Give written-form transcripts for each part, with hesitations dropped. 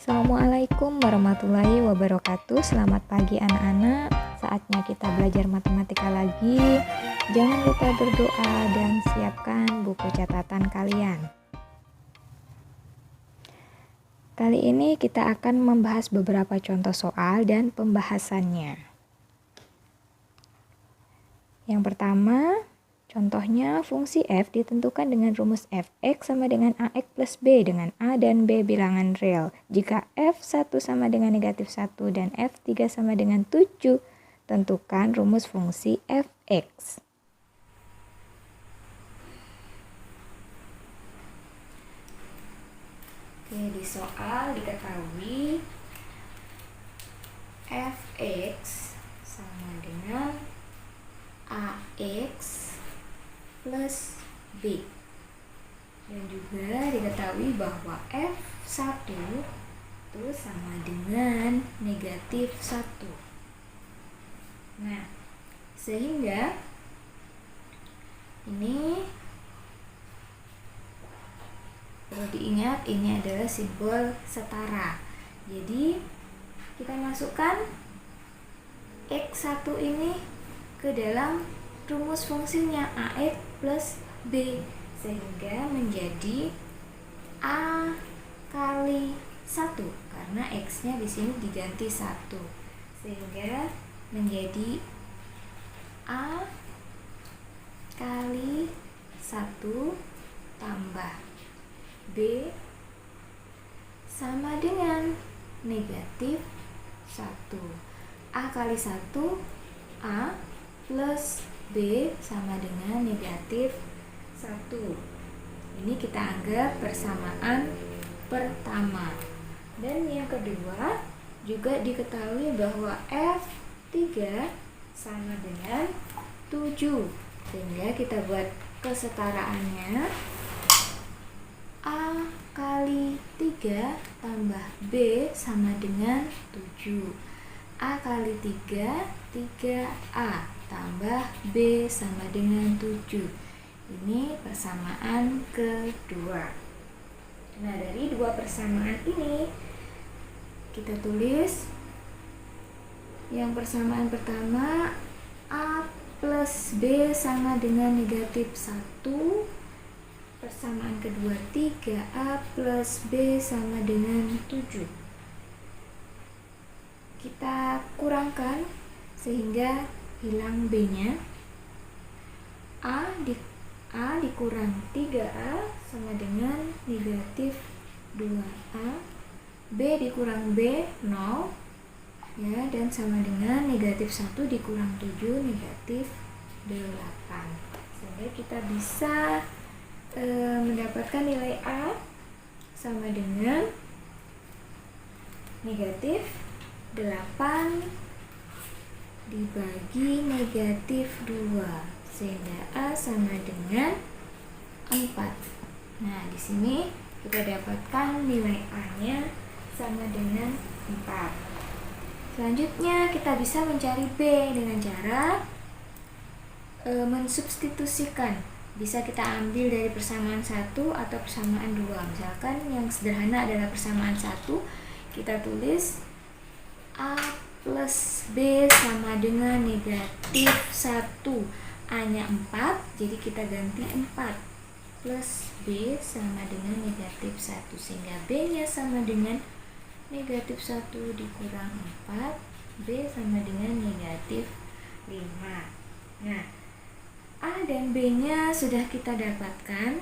Assalamualaikum warahmatullahi wabarakatuh. Selamat pagi anak-anak. Saatnya kita belajar matematika lagi. Jangan lupa berdoa dan siapkan buku catatan kalian. Kali ini kita akan membahas beberapa contoh soal dan pembahasannya. Yang pertama, contohnya fungsi f ditentukan dengan rumus fx sama dengan ax plus b dengan a dan b bilangan real. Jika f1 sama dengan negatif 1 dan f3 sama dengan 7, tentukan rumus fungsi fx. Oke, di soal diketahui fx sama dengan ax plus b, dan juga diketahui bahwa f1 itu sama dengan negatif 1. Nah, sehingga ini perlu diingat, ini adalah simbol setara. Jadi kita masukkan x1 ini ke dalam rumus fungsinya ax plus b, sehingga menjadi a kali 1 karena x-nya di sini diganti 1, sehingga menjadi a kali 1 tambah b sama dengan negatif 1. A kali 1 a plus b sama dengan negatif 1. Ini kita anggap persamaan pertama. Dan yang kedua juga diketahui bahwa f3 sama dengan 7, sehingga kita buat kesetaraannya a kali 3 tambah b sama dengan 7. A kali 3, 3a tambah b sama dengan 7. Ini persamaan kedua. Nah, dari dua persamaan ini kita tulis yang persamaan pertama a plus b sama dengan negatif 1. Persamaan kedua 3a plus b sama dengan 7. Kita kurangkan sehingga hilang b-nya. A dikurang 3a sama dengan negatif 2a. B dikurang b 0 ya, dan sama dengan negatif 1 dikurang 7 negatif 8. Sehingga kita bisa mendapatkan nilai A sama dengan negatif 8 dibagi negatif 2, sehingga A sama dengan 4. Nah, di sini kita dapatkan nilai A-nya sama dengan 4. Selanjutnya kita bisa mencari B dengan cara mensubstitusikan. Bisa kita ambil dari persamaan 1 atau persamaan 2. Misalkan yang sederhana adalah persamaan 1, kita tulis A plus B sama dengan negatif 1. A-nya 4, jadi kita ganti 4 plus B sama dengan negatif 1, sehingga B-nya sama dengan negatif 1 dikurang 4, B sama dengan negatif 5. Nah, A dan B-nya sudah kita dapatkan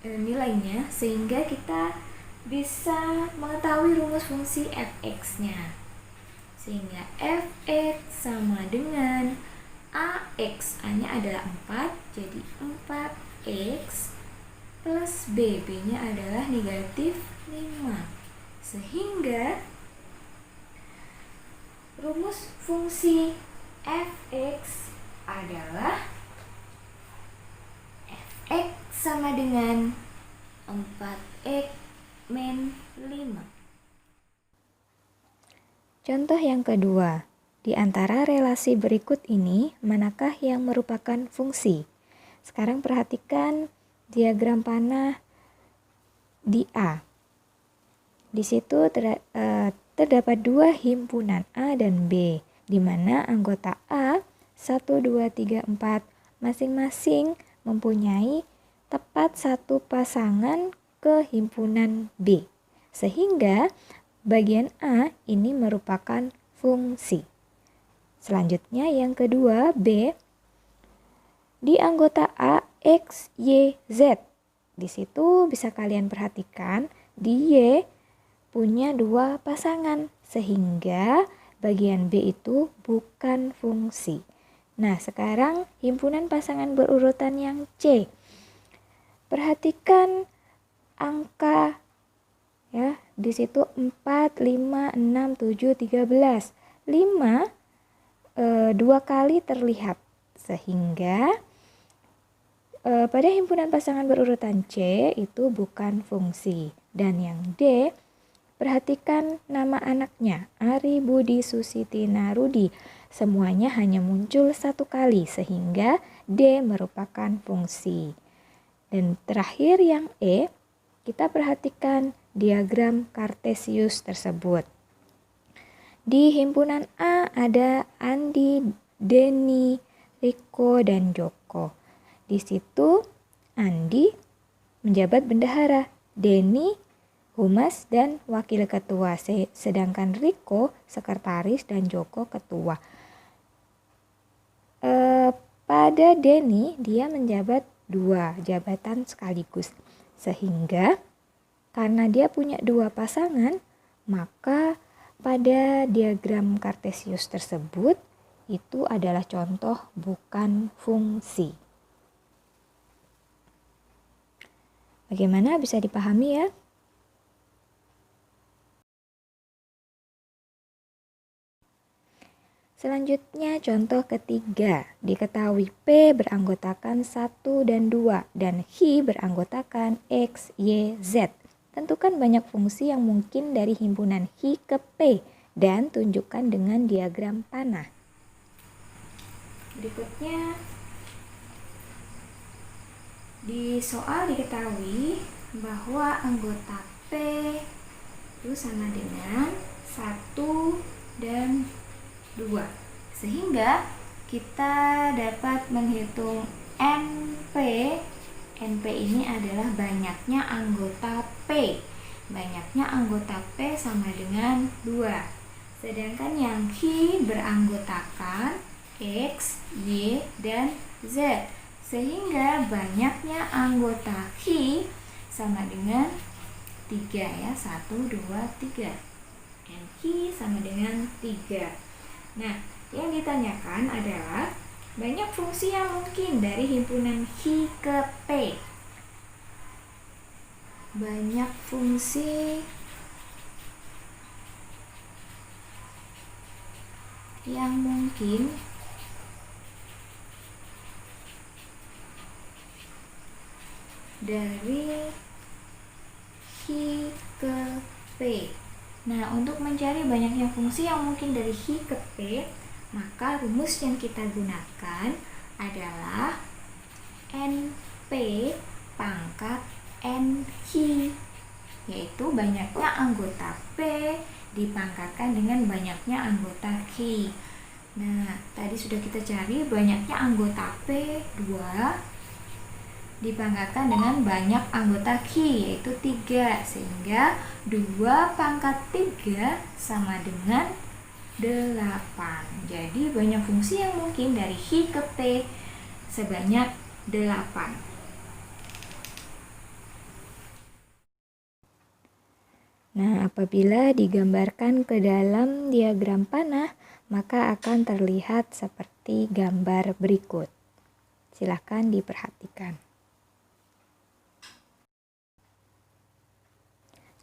nilainya, sehingga kita bisa mengetahui rumus fungsi fx-nya. Sehingga fx sama dengan ax, A-nya adalah 4, jadi 4x plus b, B-nya adalah negatif 5. Sehingga rumus fungsi fx adalah x sama dengan 4x min 5. Contoh yang kedua, di antara relasi berikut ini, manakah yang merupakan fungsi? Sekarang perhatikan diagram panah di A. Di situ terdapat dua himpunan A dan B, di mana anggota A 1, 2, 3, 4 masing-masing mempunyai tepat satu pasangan ke himpunan B. Sehingga bagian A ini merupakan fungsi. Selanjutnya yang kedua B, di anggota A X, Y, Z. Di situ bisa kalian perhatikan di Y punya dua pasangan sehingga bagian B itu bukan fungsi. Nah, sekarang himpunan pasangan berurutan yang C. Perhatikan angka ya, di situ 4, 5, 6, 7, 13. 5 dua kali terlihat sehingga pada himpunan pasangan berurutan C itu bukan fungsi. Dan yang D, perhatikan nama anaknya, Ari, Budi, Susiti, Narudi. Semuanya hanya muncul satu kali sehingga D merupakan fungsi. Dan terakhir yang E, kita perhatikan diagram Kartesius tersebut. Di himpunan A ada Andi, Denny, Riko, dan Joko. Di situ Andi menjabat bendahara, Denny humas dan wakil ketua, sedangkan Riko sekretaris dan Joko ketua. Pada Denny dia menjabat dua jabatan sekaligus, sehingga karena dia punya dua pasangan, maka pada diagram Kartesius tersebut itu adalah contoh bukan fungsi. Bagaimana, bisa dipahami ya? Selanjutnya contoh ketiga, diketahui P beranggotakan 1 dan 2 dan H beranggotakan X, Y, Z. Tentukan banyak fungsi yang mungkin dari himpunan H ke P dan tunjukkan dengan diagram panah. Berikutnya, di soal diketahui bahwa anggota P itu sama dengan 1 dan 2. Sehingga kita dapat menghitung NP. NP ini adalah banyaknya anggota P. Banyaknya anggota P sama dengan 2. Sedangkan yang H beranggotakan X, Y, dan Z. Sehingga banyaknya anggota H sama dengan 3 ya. 1, 2, 3. NH sama dengan 3. Nah, yang ditanyakan adalah banyak fungsi yang mungkin dari himpunan H ke P. Banyak fungsi yang mungkin dari H ke P. Nah, untuk mencari banyaknya fungsi yang mungkin dari H ke P, maka rumus yang kita gunakan adalah NP pangkat NH, yaitu banyaknya anggota P dipangkatkan dengan banyaknya anggota H. Nah, tadi sudah kita cari banyaknya anggota P 2 dipangkatkan dengan banyak anggota Q, yaitu 3, sehingga 2 pangkat 3 sama dengan 8. Jadi banyak fungsi yang mungkin dari H ke P sebanyak 8. Nah, apabila digambarkan ke dalam diagram panah, maka akan terlihat seperti gambar berikut. Silakan diperhatikan.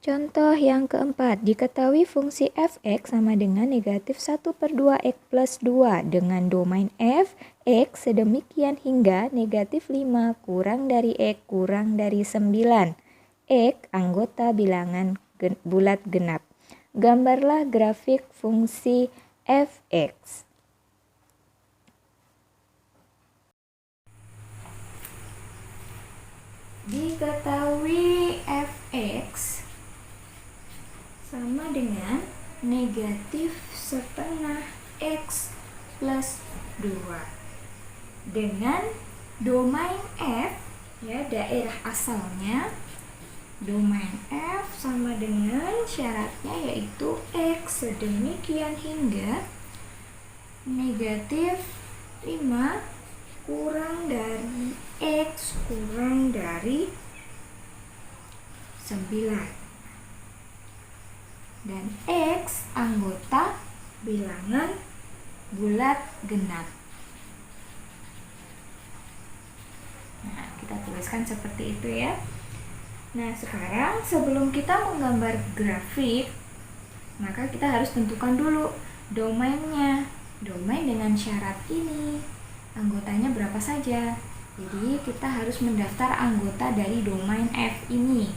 Contoh yang keempat, diketahui fungsi f(x) sama dengan negatif 1/2x plus 2 dengan domain f, x sedemikian hingga negatif 5 kurang dari x kurang dari 9. X anggota bilangan bulat genap. Gambarlah grafik fungsi f(x). Diketahui f(x) sama dengan negatif setengah X plus 2. Dengan domain F, ya, daerah asalnya, domain F sama dengan syaratnya yaitu X sedemikian hingga negatif 5 kurang dari X kurang dari 9. Dan X anggota bilangan bulat genap. Nah, kita tuliskan seperti itu ya. Nah, sekarang sebelum kita menggambar grafik, maka kita harus tentukan dulu domainnya. Domain dengan syarat ini, anggotanya berapa saja. Jadi, kita harus mendaftar anggota dari domain F ini.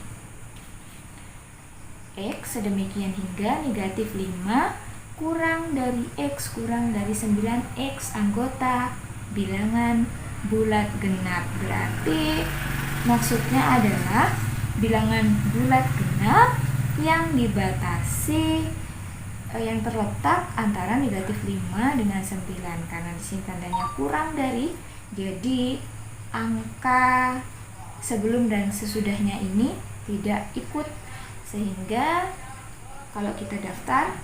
X sedemikian hingga negatif 5 kurang dari X kurang dari 9 X anggota bilangan bulat genap. Berarti maksudnya adalah bilangan bulat genap yang dibatasi yang terletak antara negatif 5 dengan 9. Karena di sini tandanya kurang dari, jadi angka sebelum dan sesudahnya ini tidak ikut. Sehingga kalau kita daftar,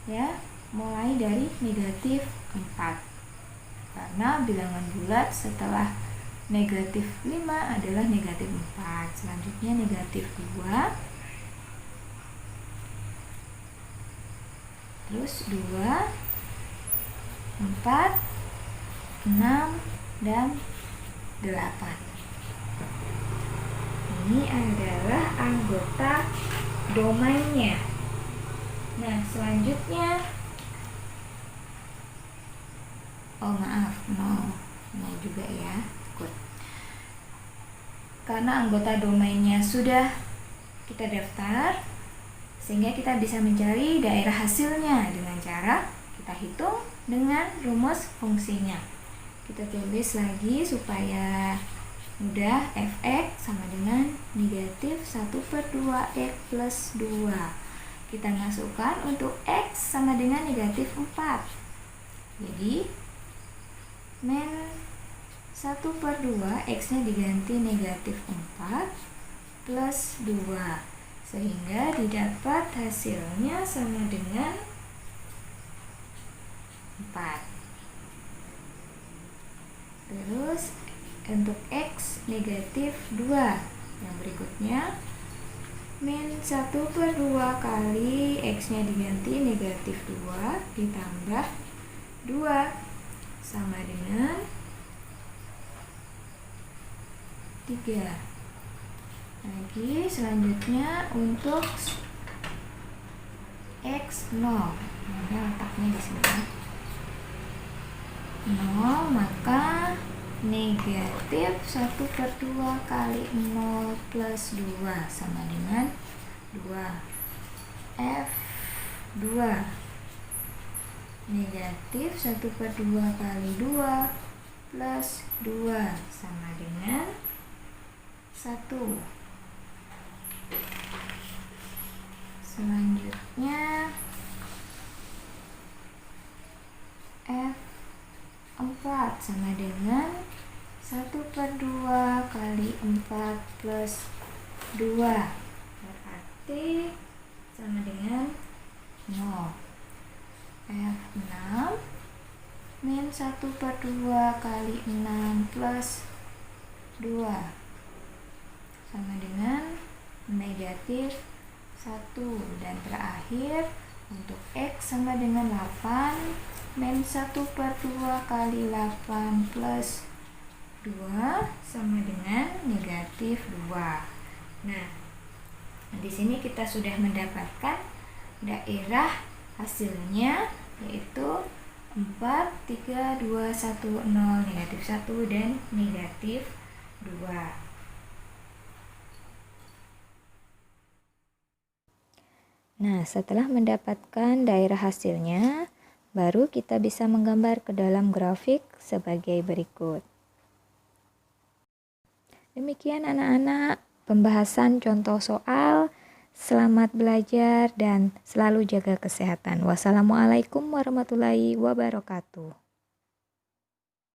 ya, mulai dari negatif 4. Karena bilangan bulat setelah negatif 5 adalah negatif 4. Selanjutnya negatif 2. Terus 2, 4, 6, dan 8. Ini adalah anggota domainnya. Nah, selanjutnya, no juga ya, ikut. Karena anggota domainnya sudah kita daftar, sehingga kita bisa mencari daerah hasilnya dengan cara kita hitung dengan rumus fungsinya. Kita tulis lagi supaya mudah. Fx sama dengan negatif 1/2 X plus 2. Kita masukkan untuk X sama dengan negatif 4. Jadi min 1/2, X nya diganti negatif 4 plus 2, sehingga didapat hasilnya sama dengan 4. Terus untuk X negatif 2, yang berikutnya min 1/2 kali X nya diganti negatif 2 ditambah 2 sama dengan 3. Lagi selanjutnya untuk X 0, letaknya di sini 0, maka negatif 1/2 kali 0 plus 2 sama dengan 2. F2 negatif 1/2 kali 2 plus 2 sama dengan 1. Selanjutnya F4 sama dengan 1/2 kali 4 plus 2, berarti sama dengan 0. F6 min 1/2 kali 6 plus 2 sama dengan negatif 1. Dan terakhir untuk X sama dengan 8 min 1/2 kali 8 plus 2 sama dengan negatif 2. Nah, di sini kita sudah mendapatkan daerah hasilnya, yaitu 4, 3, 2, 1, 0, negatif 1, dan negatif 2. Nah, setelah mendapatkan daerah hasilnya, baru kita bisa menggambar ke dalam grafik sebagai berikut. Demikian anak-anak pembahasan contoh soal Selamat belajar dan selalu jaga kesehatan. Wassalamualaikum warahmatullahi wabarakatuh.